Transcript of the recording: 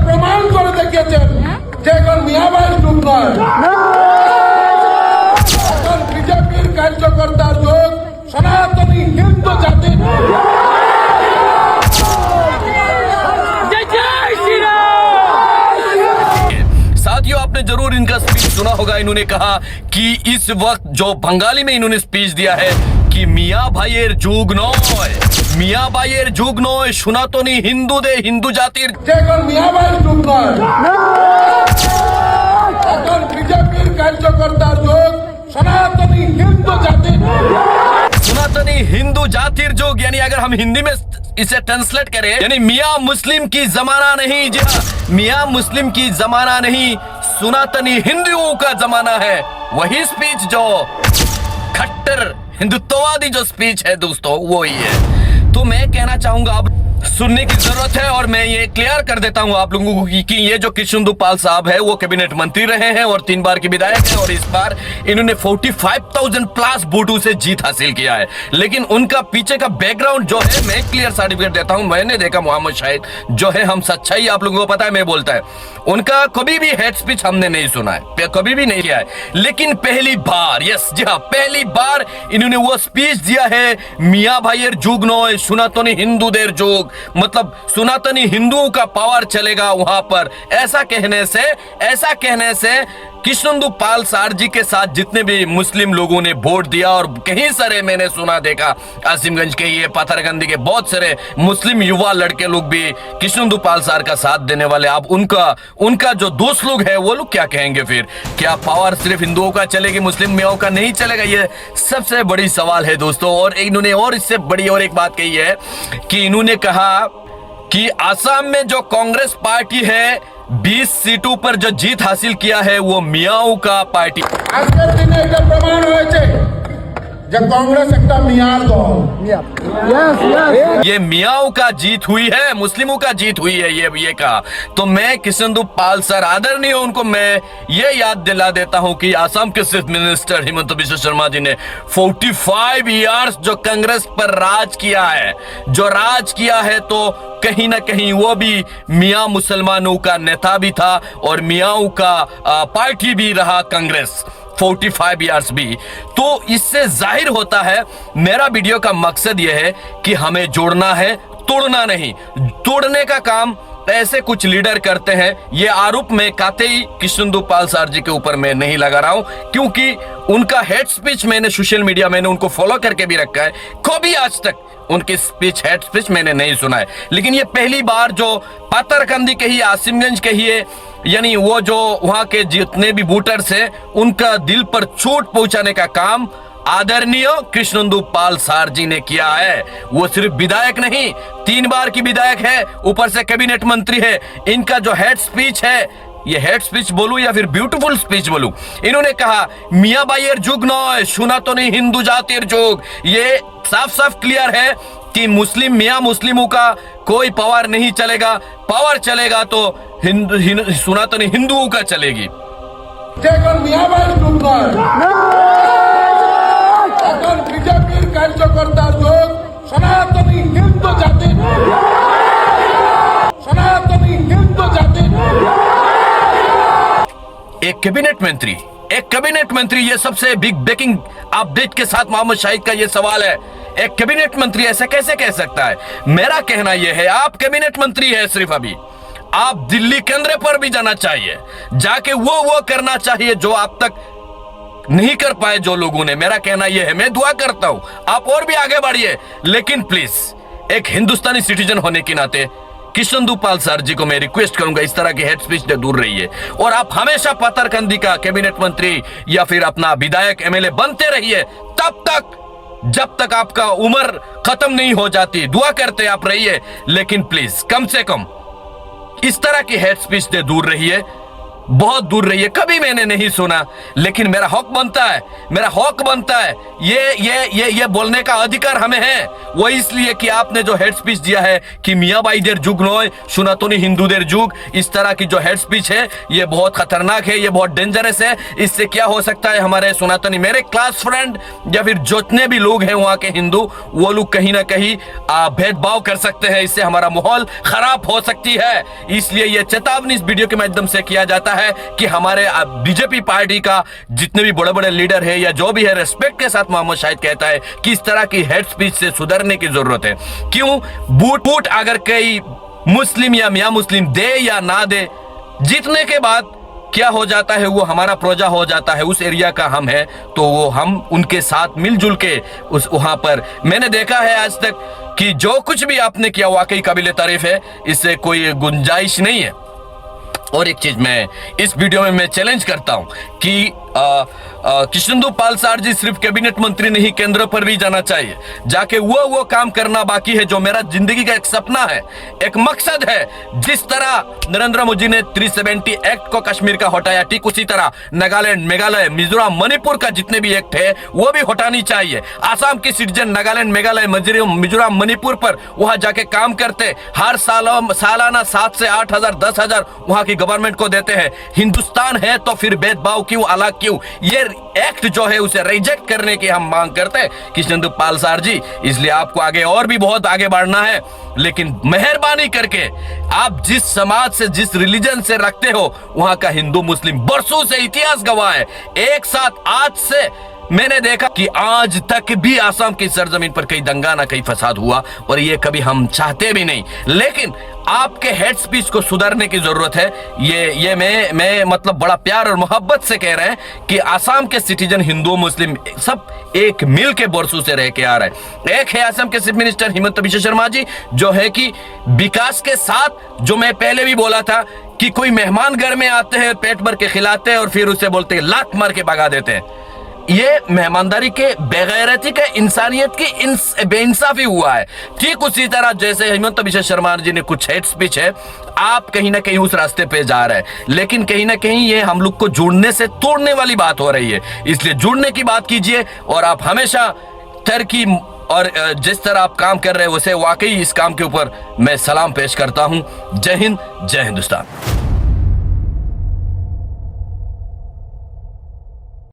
प्रमाण করে দেখিয়েছেন যে এখন মিয়াবাইর যুগ নয়, এখন বিজেপির কার্যকর্তার যুগ, সনাতনী হিন্দু জাতির। साथियों आपने जरूर इनका स्पीच सुना होगा। इन्होंने कहा कि इस वक्त जो बंगाली में इन्होंने स्पीच दिया है कि मियाँ भाइयर जुग नय, मियाँ भाइयर जुग नय, सनातनी हिंदू दे हिंदू जातिर मियाँ भाइयर जुग नय, এখন বিজেপির কার্যকর্তার যুগ, সনাতনী হিন্দু জাতির। सनातनी हिंदू जातिर जोग, यानी अगर हम हिंदी में इसे ट्रांसलेट करें यानी मियाँ मुस्लिम की जमाना नहीं, जी हाँ मियाँ मुस्लिम की जमाना नहीं, सनातनी हिंदुओं का जमाना है। वही स्पीच जो खट्टर हिंदुत्ववादी जो स्पीच है दोस्तों वो ही है। तो मैं कहना चाहूंगा अब सुनने की जरूरत है और मैं ये क्लियर कर देता हूं आप लोगों को कि ये जो कृष्णेंदु पाल साहब है वो कैबिनेट मंत्री रहे हैं और 3 बार के विधायक हैं और इस बार इन्होंने 45,000 प्लस वोटों से जीत हासिल किया है। लेकिन उनका पीछे का बैकग्राउंड जो है मैं क्लियर सर्टिफिकेट देता हूं। मैंने देखा मोहम्मद शाहिद जो है, हम सच्चाई आप लोगों को पता है मैं बोलता है, उनका कभी भी हेड स्पीच हमने नहीं सुना है, कभी भी नहीं किया है। लेकिन पहली बार, यस जी हाँ पहली बार इन्होंने वो स्पीच दिया है मियाँ भाइयर जुग नय, सनातनी हिंदू देर जुग, मतलब सनातनी हिंदुओं का पावर चलेगा वहां पर। ऐसा कहने से कृष्णेंदु पाल सार जी के साथ जितने भी मुस्लिम लोगों ने वोट दिया और कहीं सारे मैंने सुना देखा आसिमगंज के ये पाथरकंदी के बहुत सारे मुस्लिम युवा लड़के लोग भी कृष्णेंदु पाल सार का साथ देने वाले। अब उनका जो दोस्त लोग है वो लोग क्या कहेंगे फिर? क्या पावर सिर्फ हिंदुओं का चलेगी, मुस्लिम मियाओं का नहीं चलेगा? ये सबसे बड़ी सवाल है दोस्तों। और इन्होंने और इससे बड़ी और एक बात कही है कि इन्होंने कहा कि आसाम में जो कांग्रेस पार्टी है 20 सीटों पर जो जीत हासिल किया है वो मियाओं का पार्टी। আজকের দিনে এটা প্রমাণ হয়েছে যে कांग्रेस একটা মিয়ার দল। ये मियाओं का जीत हुई है, मुस्लिमों का जीत हुई है ये कहा। तो मैं कृष्णेंदु पाल सर आदरणीय उनको मैं ये याद दिला देता हूं कि आसाम के चीफ मिनिस्टर हिमंत बिश्व शर्मा जी ने 45 इयर्स जो कांग्रेस पर राज किया है, तो कहीं ना कहीं वो भी मियाँ मुसलमानों का नेता भी था और मियाओं का पार्टी भी रहा कांग्रेस 45 इयर्स भी। तो इससे जाहिर होता है मेरा वीडियो का मकसद यह है कि हमें जोड़ना है, तोड़ना नहीं। तोड़ने का काम ऐसे कुछ लीडर करते हैं, ये आरोप में कातेई कृष्णेंदु पाल सार जी के ऊपर मैं नहीं लगा रहा हूं क्योंकि उनका हेड स्पीच मैंने सोशल मीडिया मैंने उनको फॉलो करके भी रखा है, कभी आज तक उनकी स्पीच हेड स्पीच मैंने नहीं सुना है। लेकिन ये पहली बार जो पाथरकंदी के ही आसिमगंज के ही यानी वो जो वहां के जितने भी वोटर्स हैं उनका दिल पर चोट पहुंचाने का काम आदरणीय कृष्णेंदु पाल सार जी ने किया है। वो सिर्फ विधायक नहीं, 3 बार की विधायक है, ऊपर से कैबिनेट मंत्री है। इनका जो हेड स्पीच है, ये हेड स्पीच बोलूं या फिर ब्यूटीफुल स्पीच बोलूं, इन्होंने कहा मियाँ भाइयर जुग नय, सनातनी हिंदू जातिर जुग। ये साफ साफ क्लियर है कि मुस्लिम मियाँ मुस्लिमों का कोई पावर नहीं चलेगा, पावर चलेगा तो सनातनी हिंदुओं का चलेगी। মিয়াँ ভাইয়ের যুগ নয়, এখন বিজেপির কার্যকর্তার যুগ, সনাতনী হিন্দু জাতির। সনাতনী হিন্দু জাতির। एक कैबिनेट मंत्री ये सबसे बिग ब्रेकिंग अपडेट के साथ मोहम्मद शाहिद का ये सवाल है, एक कैबिनेट मंत्री ऐसा कैसे कह सकता है? मेरा कहना यह है आप कैबिनेट मंत्री है, सिर्फ अभी आप दिल्ली केंद्र पर भी जाना चाहिए, जाके वो करना चाहिए जो आप तक नहीं कर पाए जो लोगों ने। मेरा कहना यह है, मैं दुआ करता हूं आप और भी आगे बढ़िए, लेकिन प्लीज एक हिंदुस्तानी सिटीजन होने के नाते कृष्णेंदु पाल सर जी को मैं रिक्वेस्ट करूंगा इस तरह के हेड स्पीच से दूर रहिए और आप हमेशा पाथरकंदी का कैबिनेट मंत्री या फिर अपना विधायक एमएलए बनते रहिए तब तक जब तक आपका उम्र खत्म नहीं हो जाती। दुआ करते आप रहिए, लेकिन प्लीज कम से कम इस तरह की हेट स्पीच से दूर रहिए, बहुत दूर रहिए। कभी मैंने नहीं सुना, लेकिन मेरा हक बनता है, मेरा हक बनता है, ये बोलने का अधिकार हमें है। वो इसलिए कि आपने जो हेड स्पीच दिया है कि मियाँ भाईदेर जुग नय सनातनी हिंदूदेर जुग, इस तरह की जो हेड स्पीच है ये बहुत खतरनाक है, ये बहुत डेंजरस है। इससे क्या हो सकता है, हमारे सनातनी, मेरे क्लास फ्रेंड या फिर जितने भी लोग हैं वहाँ के हिंदू, वो लोग कहीं ना कहीं भेदभाव कर सकते हैं। इससे हमारा माहौल खराब हो सकती है। इसलिए ये चेतावनी इस वीडियो के माध्यम से किया जाता है कि हमारे बीजेपी पार्टी का जितने भी बड़े बड़े लीडर है या जो भी है, रेस्पेक्ट के साथ मोहम्मद शाहिद कहता है कि इस तरह की हेड स्पीच से सुधरने की जरूरत है। क्यों? बूट अगर कोई मुस्लिम या मियां मुस्लिम दे या ना दे, जीतने के बाद क्या हो जाता है, वो हमारा प्रजा हो जाता है, उस एरिया का हम है, तो वो हम उनके साथ मिलजुल के उस वहां पर, मैंने देखा है आज तक कि जो कुछ भी आपने किया वाकई काबिल तारीफ है, इससे कोई गुंजाइश नहीं है। और एक चीज मैं इस वीडियो में मैं चैलेंज करता हूं कि कृष्णेंदु पालसार जी सिर्फ कैबिनेट मंत्री नहीं, केंद्र पर भी जाना चाहिए, जाके वो काम करना बाकी है जो मेरा जिंदगी का एक सपना है, एक मकसद है। जिस तरह नरेंद्र मोदी ने 370 एक्ट को कश्मीर का हटाया, ठीक उसी तरह नागालैंड, मेघालय, मिजोरम, मणिपुर का जितने भी एक्ट है वो भी हटानी चाहिए। आसाम के सिटीजन नागालैंड, मेघालय, मिजोरम, मणिपुर पर वहां जाके काम करते, हर सालाना 7 से 8 हजार 10 हजार वहां की गवर्नमेंट को देते हैं। हिंदुस्तान है तो फिर भेदभाव क्यों, अलग क्यों? ये एक्ट जो है उसे रिजेक्ट करने की हम मांग करते हैं कृष्णेंदु पालसार जी। इसलिए आपको आगे और भी बहुत आगे बढ़ना है, लेकिन मेहरबानी करके आप जिस समाज से, जिस रिलीजन से रखते हो, वहां का हिंदू मुस्लिम बरसों से इतिहास गवाह है, एक साथ आज से मैंने देखा कि आज तक भी आसाम की सरजमीन पर कहीं दंगा ना कहीं फसाद हुआ, और ये कभी हम चाहते भी नहीं। लेकिन आपके हेड स्पीच को सुधारने की जरूरत है। ये मैं मतलब बड़ा प्यार और मोहब्बत से कह रहे हैं कि आसाम के सिटीजन हिंदू मुस्लिम सब एक मिल के बरसों से रह के आ रहे हैं। एक है आसाम के चीफ मिनिस्टर हिमंत बिश्व शर्मा जी, जो है कि विकास के साथ, जो मैं पहले भी बोला था कि कोई मेहमान घर में आते हैं, पेट भर के खिलाते हैं और फिर उसे बोलते हैं, लात मार के भगा देते हैं। ये मेहमानदारी के, बेगैरती के, इंसानियत की बेइंसाफी हुआ है। ठीक उसी तरह जैसे हिमंत बिश्व शर्मा जी ने कुछ हेड स्पीच है, आप कहीं ना कहीं उस रास्ते पे जा रहे हैं, लेकिन कहीं ना कहीं ये हम लोग को जुड़ने से तोड़ने वाली बात हो रही है। इसलिए जुड़ने की बात कीजिए, और आप हमेशा तरक्की और जिस तरह आप काम कर रहे हैं उसे वाकई इस काम के ऊपर मैं सलाम पेश करता हूं। जय हिंद, जय हिंदुस्तान।